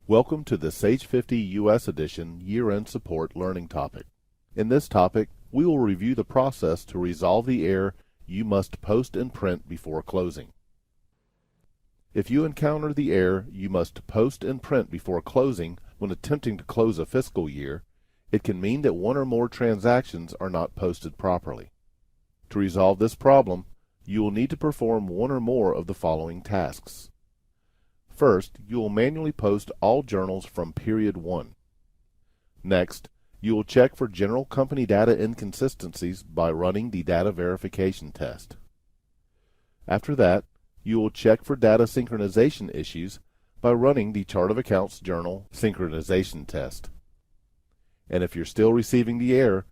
Welcome to the Sage 50 US Edition Year-End Support Learning Topic. In this topic, we will review the process to resolve the error "You must post and print before closing." If you encounter the error "You must post and print before closing" when attempting to close a fiscal year, it can mean that one or more transactions are not posted properly. To resolve this problem, you will need to perform one or more of the following tasks. First, you will manually post all journals from period 1. Next, you will check for general company data inconsistencies by running the data verification test. After that, you will check for data synchronization issues by running the Chart of Accounts Journal synchronization test. And if you're still receiving the error,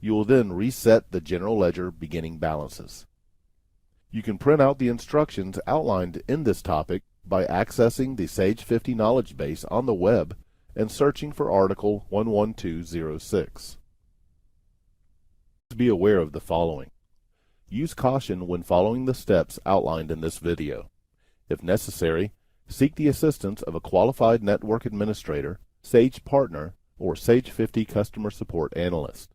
you will then reset the general ledger beginning balances. You can print out the instructions outlined in this topic by accessing the Sage 50 knowledge base on the web and searching for Article 11206. Be aware of the following. Use caution when following the steps outlined in this video. If necessary, seek the assistance of a qualified network administrator, Sage partner, or Sage 50 customer support analyst.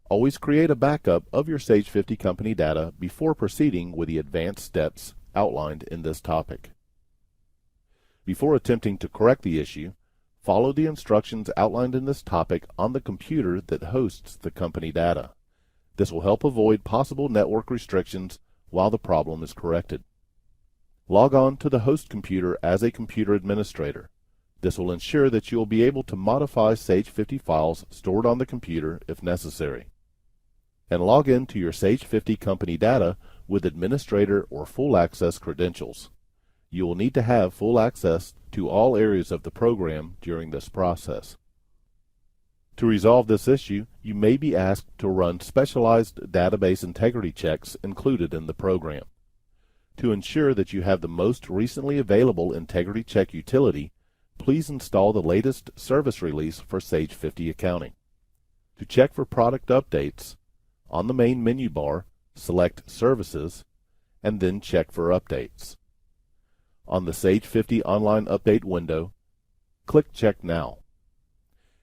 Always create a backup of your Sage 50 company data before proceeding with the advanced steps outlined in this topic. Before attempting to correct the issue, follow the instructions outlined in this topic on the computer that hosts the company data. This will help avoid possible network restrictions while the problem is corrected. Log on to the host computer as a computer administrator. This will ensure that you will be able to modify Sage 50 files stored on the computer if necessary. And log in to your Sage 50 company data with administrator or full access credentials. You will need to have full access to all areas of the program during this process. To resolve this issue, you may be asked to run specialized database integrity checks included in the program. To ensure that you have the most recently available integrity check utility, please install the latest service release for Sage 50 accounting. To check for product updates, on the main menu bar, select Services, and then check for updates. On the Sage 50 online update window, click Check Now.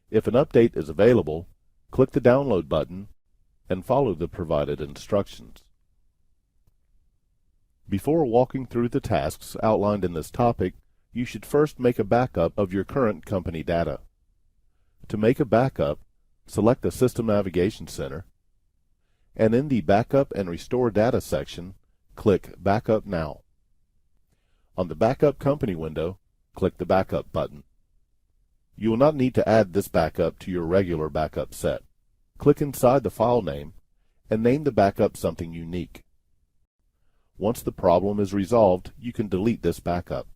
If an update is available, click the Download button and follow the provided instructions. Before walking through the tasks outlined in this topic, you should first make a backup of your current company data. To make a backup, select the System Navigation Center, and in the Backup and Restore Data section, click Backup Now. On the Backup Company window, click the Backup button. You will not need to add this backup to your regular backup set. Click inside the file name and name the backup something unique. Once the problem is resolved, you can delete this backup.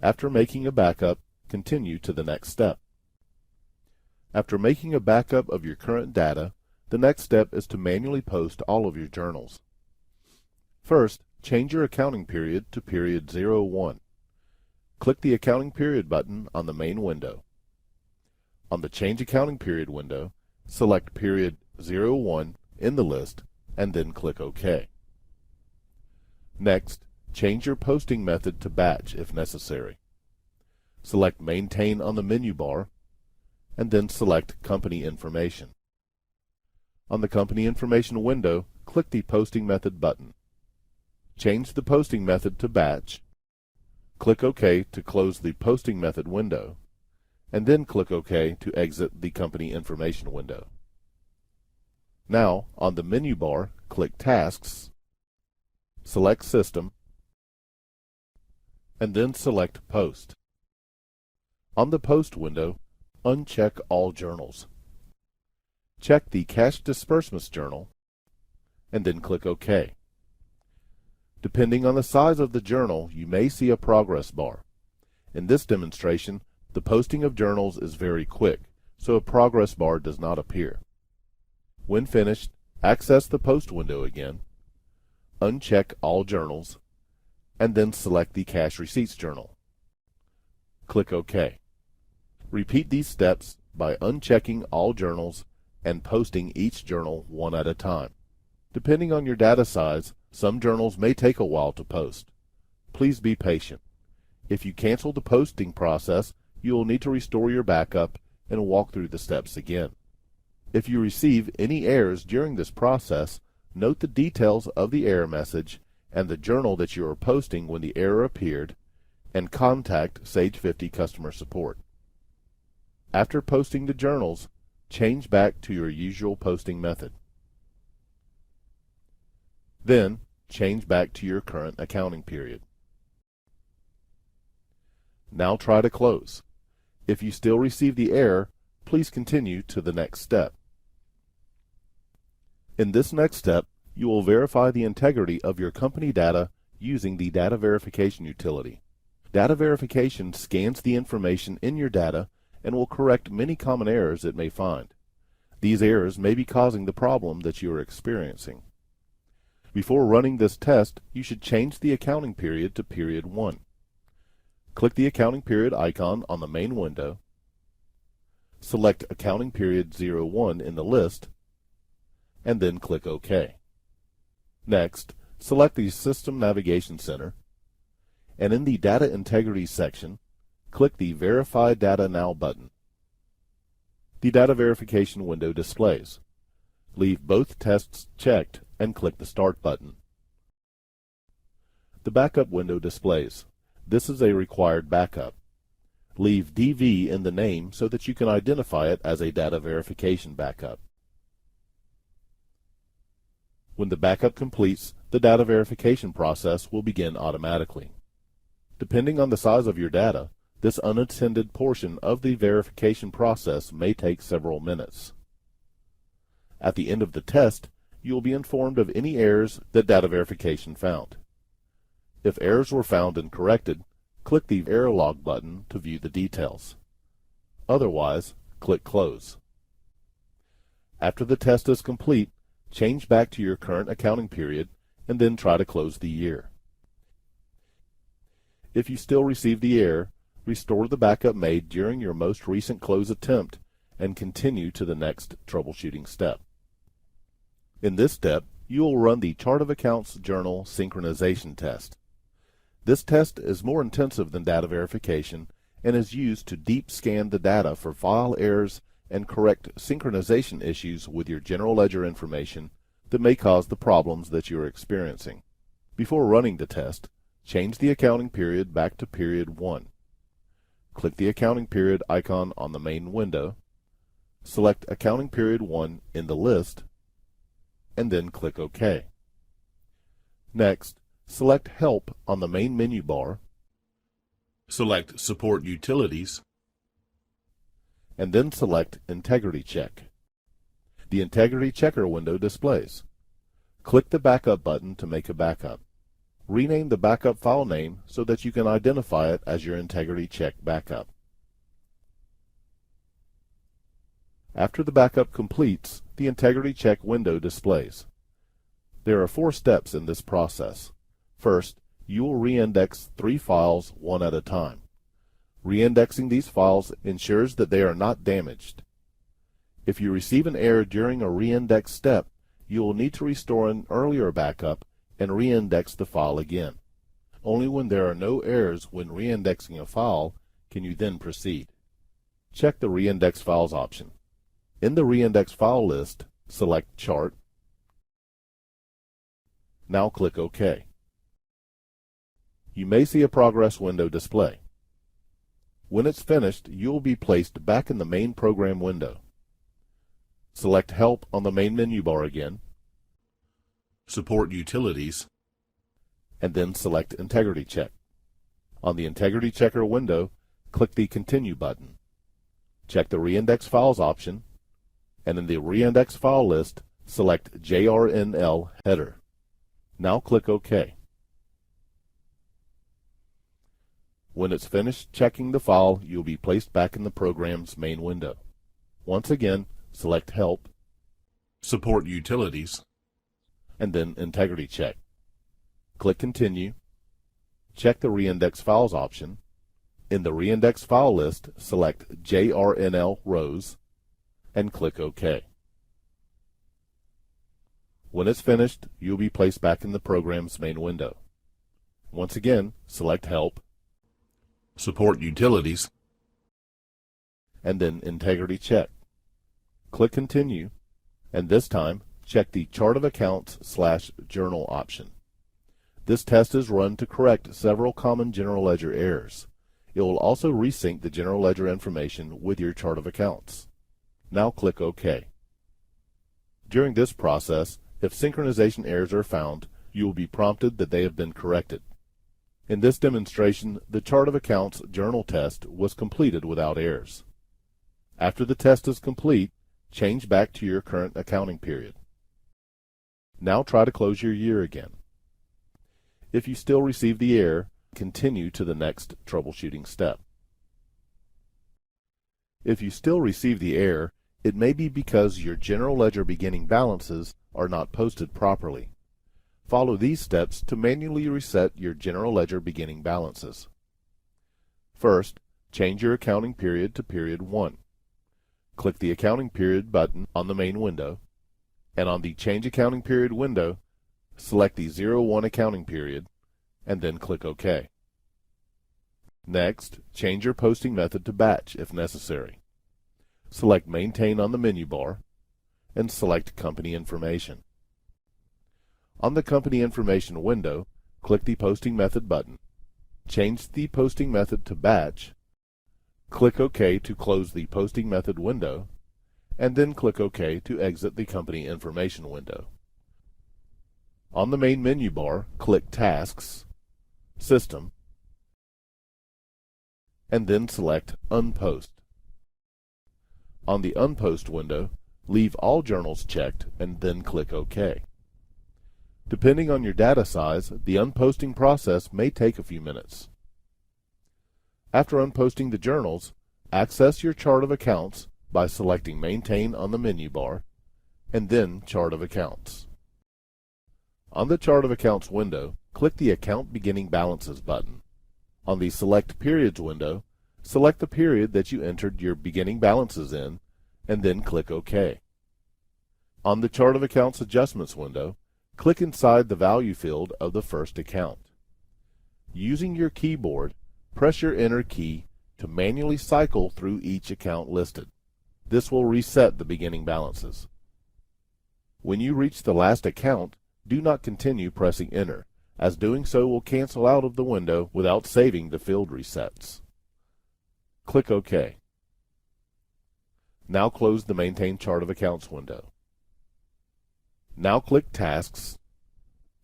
After making a backup, continue to the next step. After making a backup of your current data, the next step is to manually post all of your journals. First, change your accounting period to period 01. Click the Accounting Period button on the main window. On the Change Accounting Period window, select period 01 in the list and then click OK. Next, change your posting method to batch if necessary. Select Maintain on the menu bar and then select Company Information. On the Company Information window, click the Posting Method button. Change the posting method to batch. Click OK to close the Posting Method window, and then click OK to exit the Company Information window. Now, on the menu bar, click Tasks, select System, and then select Post. On the Post window, uncheck All Journals. Check the Cash Disbursements journal, and then click OK. Depending on the size of the journal, you may see a progress bar. In this demonstration, the posting of journals is very quick, so a progress bar does not appear. When finished, access the Post window again, uncheck All Journals, and then select the Cash Receipts journal. Click OK. Repeat these steps by unchecking all journals and posting each journal one at a time. Depending on your data size, some journals may take a while to post. Please be patient. If you cancel the posting process, you will need to restore your backup and walk through the steps again. If you receive any errors during this process, note the details of the error message and the journal that you are posting when the error appeared, and contact Sage 50 customer support. After posting the journals, change back to your usual posting method. Then, change back to your current accounting period. Now try to close. If you still receive the error, please continue to the next step. In this next step, you will verify the integrity of your company data using the data verification utility. Data verification scans the information in your data and will correct many common errors it may find. These errors may be causing the problem that you are experiencing. Before running this test, you should change the accounting period to period 1. Click the accounting period icon on the main window. Select accounting period 01 in the list, and then click OK. Next, select the System Navigation Center, and in the Data Integrity section, click the Verify Data Now button. The data verification window displays. Leave both tests checked and click the Start button. The backup window displays. This is a required backup. Leave DV in the name so that you can identify it as a data verification backup. When the backup completes, the data verification process will begin automatically. Depending on the size of your data, this unattended portion of the verification process may take several minutes. At the end of the test, you will be informed of any errors that data verification found. If errors were found and corrected, click the Error Log button to view the details. Otherwise, click Close. After the test is complete, change back to your current accounting period and then try to close the year. If you still receive the error, restore the backup made during your most recent close attempt and continue to the next troubleshooting step. In this step, you will run the Chart of Accounts Journal synchronization test. This test is more intensive than data verification and is used to deep scan the data for file errors and correct synchronization issues with your general ledger information that may cause the problems that you are experiencing. Before running the test, change the accounting period back to period 1. Click the accounting period icon on the main window, select accounting period 1 in the list, and then click OK. Next, select Help on the main menu bar, select Support Utilities, and then select Integrity Check. The Integrity Checker window displays. Click the Backup button to make a backup. Rename the backup file name so that you can identify it as your Integrity Check backup. After the backup completes, the Integrity Check window displays. There are 4 steps in this process. First, you will reindex 3 files one at a time. Reindexing these files ensures that they are not damaged. If you receive an error during a reindex step, you will need to restore an earlier backup and reindex the file again. Only when there are no errors when reindexing a file can you then proceed. Check the Reindex Files option. In the Reindex File list, select Chart. Now click OK. You may see a progress window display. When it's finished, you will be placed back in the main program window. Select Help on the main menu bar again, Support Utilities, and then select Integrity Check. On the Integrity Checker window, click the Continue button. Check the Reindex Files option, and in the Reindex File list, select JRNL Header. Now click OK. When it's finished checking the file, you'll be placed back in the program's main window. Once again, select Help, Support Utilities, and then Integrity Check. Click Continue. Check the Reindex Files option. In the Reindex File list, select JRNL Rows, and click OK. When it's finished, you'll be placed back in the program's main window. Once again, select Help, Support Utilities, and then Integrity Check. Click Continue, and this time check the Chart of Accounts/Journal option. This test is run to correct several common General Ledger errors. It will also resync the General Ledger information with your Chart of Accounts. Now click OK. During this process, if synchronization errors are found, you will be prompted that they have been corrected. In this demonstration, the Chart of Accounts journal test was completed without errors. After the test is complete, change back to your current accounting period. Now try to close your year again. If you still receive the error, continue to the next troubleshooting step. If you still receive the error, it may be because your General Ledger beginning balances are not posted properly. Follow these steps to manually reset your General Ledger beginning balances. First, change your accounting period to Period 1. Click the Accounting Period button on the main window, and on the Change Accounting Period window, select the 01 accounting period, and then click OK. Next, change your posting method to batch if necessary. Select Maintain on the menu bar, and select Company Information. On the Company Information window, click the Posting Method button. Change the posting method to batch. Click OK to close the Posting Method window, and then click OK to exit the Company Information window. On the main menu bar, click Tasks, System, and then select Unpost. On the Unpost window, leave all journals checked and then click OK. Depending on your data size, the unposting process may take a few minutes. After unposting the journals, access your Chart of Accounts by selecting Maintain on the menu bar, and then Chart of Accounts. On the Chart of Accounts window, click the Account Beginning Balances button. On the Select Periods window, select the period that you entered your beginning balances in, and then click OK. On the Chart of Accounts Adjustments window, click inside the value field of the first account. Using your keyboard, press your Enter key to manually cycle through each account listed. This will reset the beginning balances. When you reach the last account, do not continue pressing Enter, as doing so will cancel out of the window without saving the field resets. Click OK. Now close the Maintain Chart of Accounts window. Now click Tasks,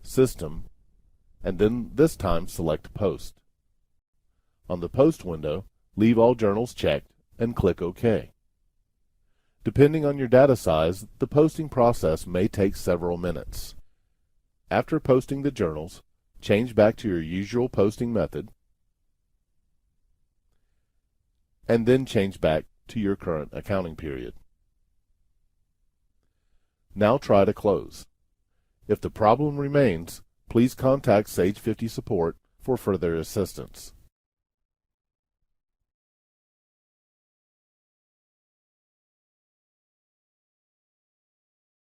System, and then this time select Post. On the Post window, leave all journals checked and click OK. Depending on your data size, the posting process may take several minutes. After posting the journals, change back to your usual posting method, and then change back to your current accounting period. Now try to close. If the problem remains, please contact Sage 50 Support for further assistance.